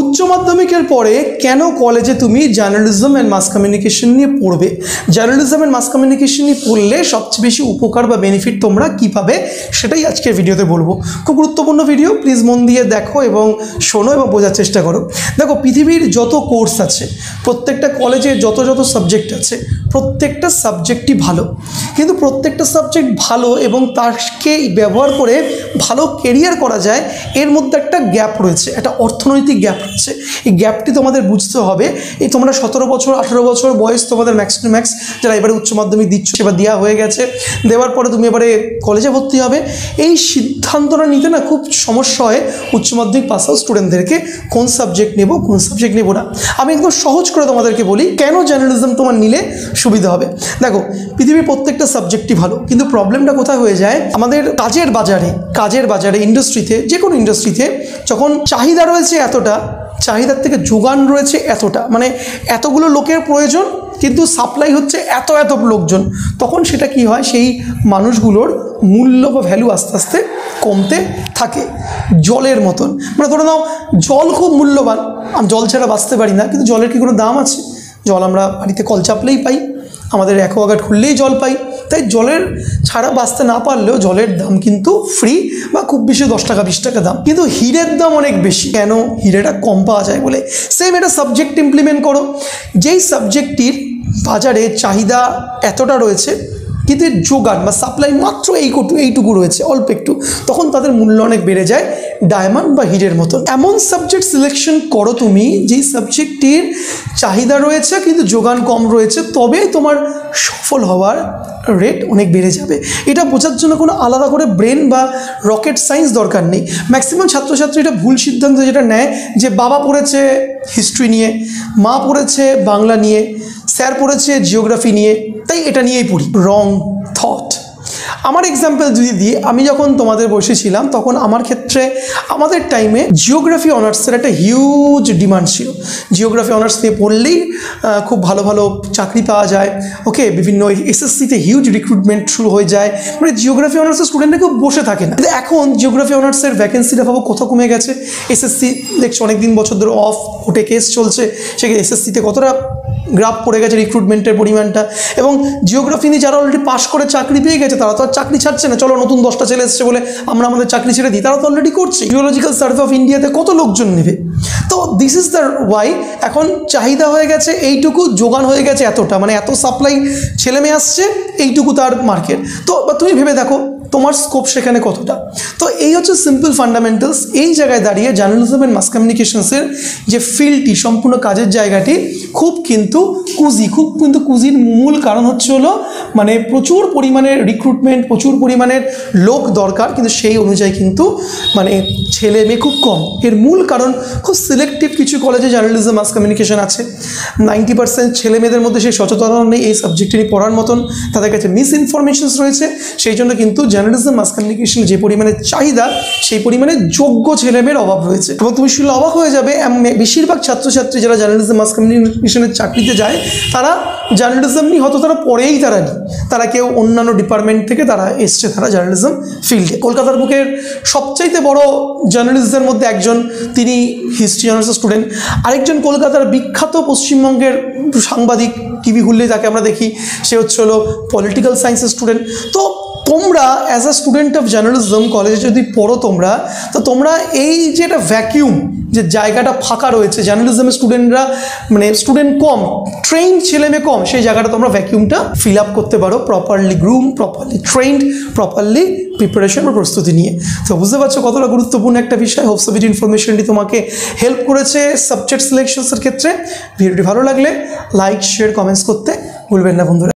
উচ্চ মাধ্যমিকের পরে কেন কলেজে তুমি জার্নালিজম অ্যান্ড মাস কমিউনিকেশন নিয়ে পড়বে, জার্নালিজম অ্যান্ড মাস কমিউনিকেশন নিয়ে পড়লে সবচেয়ে বেশি উপকার বা বেনিফিট তোমরা কী পাবে সেটাই আজকের ভিডিওতে বলবো। খুব গুরুত্বপূর্ণ ভিডিও, প্লিজ মন দিয়ে দেখো এবং শোনো এবং বোঝার চেষ্টা করো। দেখো, পৃথিবীর যত কোর্স আছে, প্রত্যেকটা কলেজে যত সাবজেক্ট আছে, প্রত্যেকটা সাবজেক্টই ভালো, কিন্তু প্রত্যেকটা সাবজেক্ট ভালো এবং তাকে ব্যবহার করে ভালো কেরিয়ার করা যায়, এর মধ্যে একটা গ্যাপ রয়েছে, একটা অর্থনৈতিক গ্যাপ রয়েছে। এই গ্যাপটি তোমাদের বুঝতে হবে। এই তোমরা 17 বছর 18 বছর বয়স তোমাদের ম্যাক্স টু ম্যাক্স, যারা এবারে উচ্চ মাধ্যমিক দিচ্ছ সেবার দেওয়া হয়ে গেছে, দেওয়ার পরে তুমি এবারে কলেজে ভর্তি হবে, এই সিদ্ধান্তটা নিতে না খুব সমস্যা হয় উচ্চ মাধ্যমিক পাস আউট স্টুডেন্টদেরকে, কোন সাবজেক্ট নেব কোন সাবজেক্ট নেব না। আমি একদম সহজ করে তোমাদেরকে বলি কেন জার্নালিজম তোমার নিলে সুবিধা হবে। দেখো, পৃথিবীর প্রত্যেকটা সাবজেক্টই ভালো, কিন্তু প্রবলেমটা কোথায় হয়ে যায়, আমাদের কাজের বাজারে ইন্ডাস্ট্রিতে, যে কোনো ইন্ডাস্ট্রিতে যখন চাহিদা রয়েছে এতটা, চাহিদার থেকে যোগান রয়েছে এতটা, মানে এতগুলো লোকের প্রয়োজন কিন্তু সাপ্লাই হচ্ছে এত লোকজন, তখন সেটা কি হয়, সেই মানুষগুলোর মূল্য বা ভ্যালু আস্তে আস্তে কমতে থাকে। জলের মতন, মানে ধরে নাও জল খুব মূল্যবান, আমি জল ছাড়া বাঁচতে পারি না, কিন্তু জলের কি কোনো দাম আছে? জল আমরা বাড়িতে কল চাপলেই পাই, আমাদের অ্যাকোয়াগার্ড খুললেই জল পাই, তাই জলের ছাড়া বাঁচতে না পারলেও জলের দাম কিন্তু ফ্রি বা খুব বেশি 10 টাকা 20 টাকা দাম। কিন্তু হিরের দাম অনেক বেশি, কেন? হিরেটা কম পাওয়া যায় বলে। সেম একটা সাবজেক্ট ইমপ্লিমেন্ট করো, যেই সাবজেক্টটির বাজারে চাহিদা এতটা রয়েছে কিন্তু এর যোগান বা সাপ্লাই মাত্র এইটুকু রয়েছে, অল্প একটু, তখন তাদের মূল্য অনেক বেড়ে যায়, ডায়মন্ড বা হিরের মতন। এমন সাবজেক্ট সিলেকশন করো তুমি যেই সাবজেক্টটির চাহিদা রয়েছে কিন্তু যোগান কম রয়েছে, তবে তোমার সফল হওয়ার রেট অনেক বেড়ে যাবে। এটা বোঝার জন্য কোনো আলাদা করে ব্রেন বা রকেট সায়েন্স দরকার নেই। ম্যাক্সিমাম ছাত্রছাত্রী এটা ভুল সিদ্ধান্ত যেটা নেয়, যে বাবা পড়েছে হিস্ট্রি নিয়ে, মা পড়েছে বাংলা নিয়ে, স্যার পড়েছে জিওগ্রাফি নিয়ে, তাই এটা নিয়েই পড়ি। রং থট। আমার এক্সাম্পল যদি দিই, আমি যখন তোমাদের বসে ছিলাম তখন আমার ক্ষেত্রে, আমাদের টাইমে জিওগ্রাফি অনার্সের একটা হিউজ ডিমান্ড ছিল। জিওগ্রাফি অনার্স নিয়ে পড়লেই খুব ভালো চাকরি পাওয়া যায়, ওকে, বিভিন্ন এসএসসিতে হিউজ রিক্রুটমেন্ট শুরু হয়ে যায়, মানে জিওগ্রাফি অনার্সের স্টুডেন্টরা কেউ বসে থাকে না। কিন্তু এখন জিওগ্রাফি অনার্সের ভ্যাকেন্সিটা ভাবো কত কমে গেছে। এসএসসি দেখছো অনেকদিন বছর ধরে অফ ওঠে কেস চলছে, সেখানে এসএসসিতে কতটা গ্রাফ পড়ে গেছে রিক্রুটমেন্টের পরিমাণটা। এবং জিওগ্রাফি নিয়ে যারা অলরেডি পাস করে চাকরি পেয়ে গেছে, তারা তো আর চাকরি ছাড়ছে না, চলো নতুন 10টা ছেলে এসছে বলে আমরা আমাদের চাকরি ছেড়ে দিই, তারা তো অলরেডি করছে। জিওলজিক্যাল সার্ভে অফ ইন্ডিয়াতে কত লোকজন নেবে? তো দিস ইজ দ্য ওয়াই, এখন চাহিদা হয়ে গেছে এইটুকু, যোগান হয়ে গেছে এতটা, মানে এত সাপ্লাই ছেলে মেয়ে আসছে, এইটুকু তার মার্কেট। তো তুমি ভেবে দেখো তোমার স্কোপ সেখানে কতটা। তো এই হচ্ছে সিম্পল ফান্ডামেন্টালস। এই জায়গায় দাঁড়িয়ে জার্নালিজম অ্যান্ড মাস কমিউনিকেশনসের যে ফিল্ডটি, সম্পূর্ণ কাজের জায়গাটি খুব কিন্তু কুজির মূল কারণ হচ্ছে হলো, মানে প্রচুর পরিমাণের রিক্রুটমেন্ট, প্রচুর পরিমাণের লোক দরকার, কিন্তু সেই অনুযায়ী কিন্তু মানে ছেলে মেয়ে খুব কম। এর মূল কারণ খুব সিলেক্টিভ কিছু কলেজে জার্নালিজম মাস কমিউনিকেশন আছে, 90% ছেলে মেয়েদের মধ্যে সেই সচেতনতা নেই এই সাবজেক্টটি নিয়ে পড়ার মতন, তাদের কাছে মিস ইনফরমেশনস রয়েছে। সেই জন্য কিন্তু জার্নালিজম মাস কমিউনিকেশন যে পরিমাণে চাহিদা, সেই পরিমাণে যোগ্য ছেলেমেয়ের অভাব রয়েছে। এবং তুমি শুনলে অবাক হয়ে যাবে, বেশিরভাগ ছাত্রছাত্রী যারা জার্নালিজম মাস কমিউনিকেশনের চাকরিতে যায়, তারা জার্নালিজম নিয়ে হয়তো তারা পড়েই তারা নিই, তারা কেউ অন্যান্য ডিপার্টমেন্ট থেকে তারা এসছে, তারা জার্নালিজম ফিল্ডে। কলকাতার বুকের সবচাইতে বড় জার্নালিস্টদের মধ্যে একজন, তিনি হিস্ট্রি অনার্সের স্টুডেন্ট। আরেকজন কলকাতার বিখ্যাত পশ্চিমবঙ্গের সাংবাদিক, টিভি খুললেই তাকে আমরা দেখি, সে হচ্ছে হলো পলিটিক্যাল সায়েন্সের স্টুডেন্ট। তো তোমরা as a student of journalism কলেজে যদি পড়ো তোমরা, তো তোমরা এই যে একটা ভ্যাকিউম, যে জায়গাটা ফাঁকা রয়েছে, জার্নালিজমের স্টুডেন্টরা মানে স্টুডেন্ট কম, ট্রেন্ড ছেলে মেয়ে কম, সেই জায়গাটা তোমরা ভ্যাকিউমটা ফিল আপ করতে পারো properly groom, properly trend, properly preparation বা প্রস্তুতি নিয়ে। তো বুঝতে পারছো কতটা গুরুত্বপূর্ণ একটা বিষয়। হোপস ভিডিও ইনফরমেশনটি তোমাকে হেল্প করেছে সাবজেক্ট সিলেকশনসের ক্ষেত্রে। ভিডিওটি ভালো লাগলে লাইক, শেয়ার, কমেন্টস করতে ভুলবেন না বন্ধুরা।